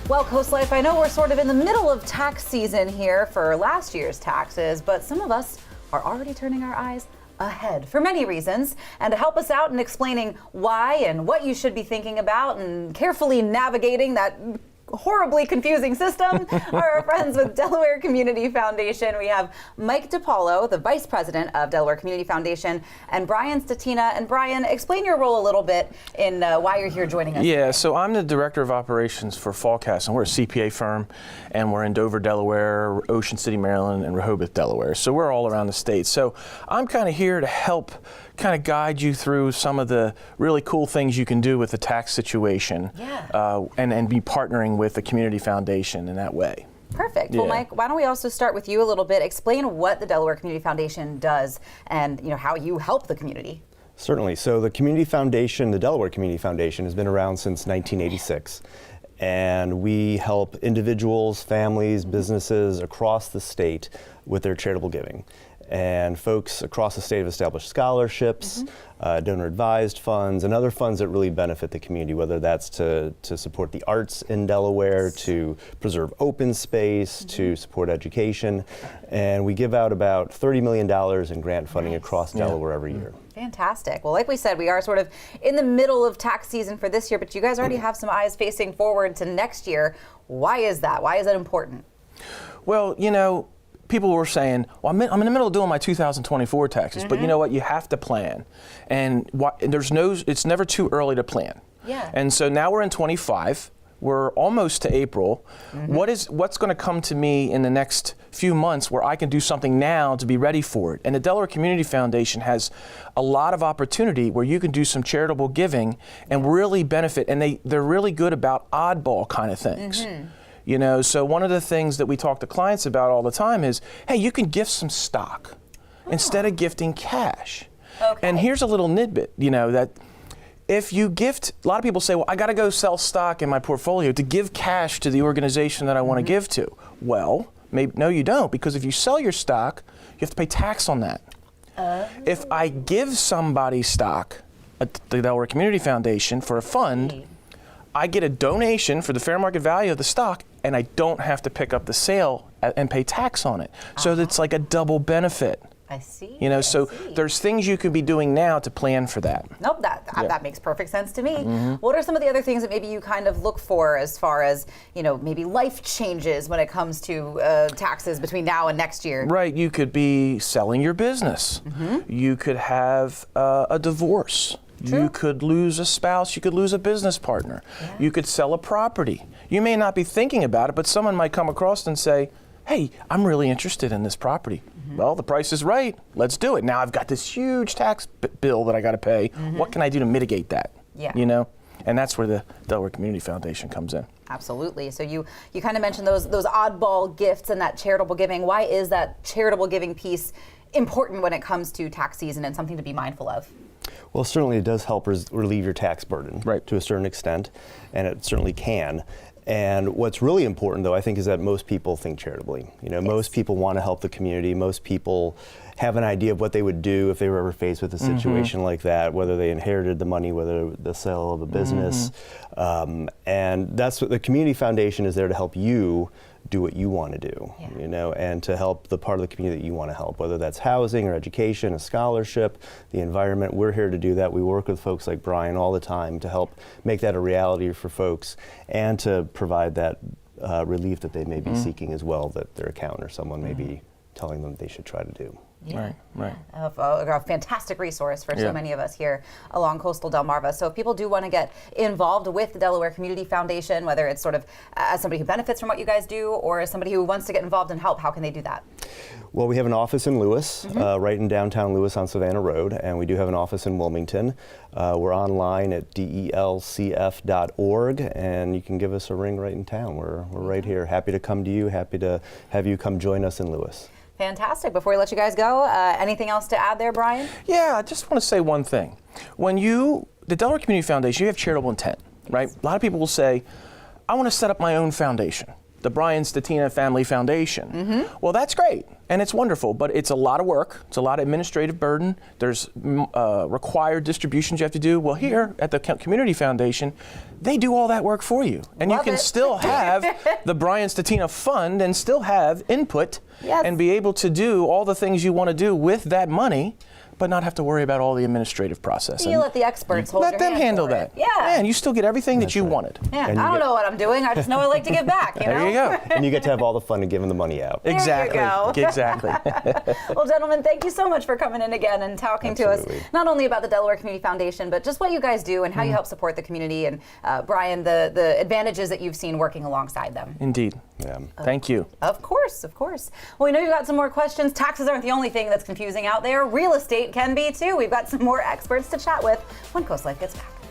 Well, Coast Life, I know we're sort of in the middle of tax season here for last year's taxes, but some of us are already turning our eyes ahead for many reasons. And to help us out in explaining why and what you should be thinking about and carefully navigating that horribly confusing system are our friends with Delaware Community Foundation. We have Mike DiPaolo, the Vice President of Delaware Community Foundation, and Brian Statina. And Brian, explain your role a little bit in why you're here joining us. Yeah, so I'm the Director of Operations for Fallcast, and we're a CPA firm, and we're in Dover, Delaware, Ocean City, Maryland, and Rehoboth, Delaware. So we're all around the state. So I'm kind of here to help kind of guide you through some of the really cool things you can do with the tax situation, and be partnering with the Community Foundation in that way. Perfect. Well, Mike, why don't we also start with you a little bit. Explain what the Delaware Community Foundation does and how you help the community. Certainly. So the Community Foundation, the Delaware Community Foundation, has been around since 1986. And we help individuals, families, businesses across the state with their charitable giving. And folks across the state have established scholarships, donor-advised funds, and other funds that really benefit the community, whether that's to support the arts in Delaware, to preserve open space, to support education. And we give out about $30 million in grant funding across Delaware every year. Fantastic. Well, like we said, we are sort of in the middle of tax season for this year, but you guys already have some eyes facing forward to next year. Why is that? Why is that important? Well, people were saying, well, I'm in the middle of doing my 2024 taxes, but you know what? You have to plan. And it's never too early to plan. Yeah. And so now we're in 25. We're almost to April. What's going to come to me in the next few months where I can do something now to be ready for it? And the Delaware Community Foundation has a lot of opportunity where you can do some charitable giving and really benefit. And they're really good about oddball kind of things. So one of the things that we talk to clients about all the time is, hey, you can gift some stock instead of gifting cash. Okay. And here's a little tidbit, that if you gift, a lot of people say, well, I got to go sell stock in my portfolio to give cash to the organization that I want to give to. Well, no, you don't, because if you sell your stock, you have to pay tax on that. If I give somebody stock at the Delaware Community Foundation for a fund, I get a donation for the fair market value of the stock, and I don't have to pick up the sale and pay tax on it. So it's like a double benefit. I see. So there's things you could be doing now to plan for that. Nope, that makes perfect sense to me. What are some of the other things that maybe you kind of look for as far as, maybe life changes when it comes to taxes between now and next year? Right, you could be selling your business. You could have a divorce. True. You could lose a spouse, you could lose a business partner. You could sell a property. You may not be thinking about it, but someone might come across and say, hey, I'm really interested in this property. Well, the price is right, let's do it. Now I've got this huge tax bill that I got to pay. What can I do to mitigate that? And that's where the Delaware Community Foundation comes in. Absolutely. So you kind of mentioned those oddball gifts and that charitable giving. Why is that charitable giving piece important when it comes to tax season and something to be mindful of? Well, certainly it does help relieve your tax burden to a certain extent, and it certainly can. And what's really important, though, I think, is that most people think charitably. Most people want to help the community. Most people have an idea of what they would do if they were ever faced with a situation like that, whether they inherited the money, whether the sale of a business. And that's what the Community Foundation is there to help you do what you want to do, and to help the part of the community that you want to help, whether that's housing or education, a scholarship, the environment. We're here to do that. We work with folks like Brian all the time to help make that a reality for folks and to provide that relief that they may be seeking as well, that their accountant or someone may be telling them they should try to do. Right. A fantastic resource for so many of us here along coastal Delmarva. So if people do want to get involved with the Delaware Community Foundation, whether it's sort of as somebody who benefits from what you guys do or as somebody who wants to get involved and help, how can they do that? Well, we have an office in Lewis, right in downtown Lewis on Savannah Road, and we do have an office in Wilmington. We're online at delcf.org, and you can give us a ring right in town. We're right here. Happy to come to you. Happy to have you come join us in Lewis. Fantastic. Before we let you guys go, anything else to add there, Brian? Yeah, I just want to say one thing. When the Delaware Community Foundation, you have charitable intent, right? A lot of people will say, I want to set up my own foundation. the Brian Statina Family Foundation. Well, that's great, and it's wonderful, but it's a lot of work. It's a lot of administrative burden. There's required distributions you have to do. Well, here at the Community Foundation, they do all that work for you. And Love you can it. still have the Brian Statina Fund and still have input and be able to do all the things you want to do with that money, but not have to worry about all the administrative process. You let the experts hold Let your them hand handle for that. it. Yeah. And you still get everything that you wanted. Yeah, And I you don't get- know what I'm doing. I just know I like to give back. You know? There you go. And you get to have all the fun of giving the money out. There you Exactly. go. Exactly. Well, gentlemen, thank you so much for coming in again and talking to us, Absolutely. not only about the Delaware Community Foundation, but just what you guys do and how you help support the community. And Brian, the advantages that you've seen working alongside them. Indeed. Yeah. Thank you. Of course, of course. Well, we know you've got some more questions. Taxes aren't the only thing that's confusing out there. Real estate can be too. We've got some more experts to chat with when Coast Life gets back.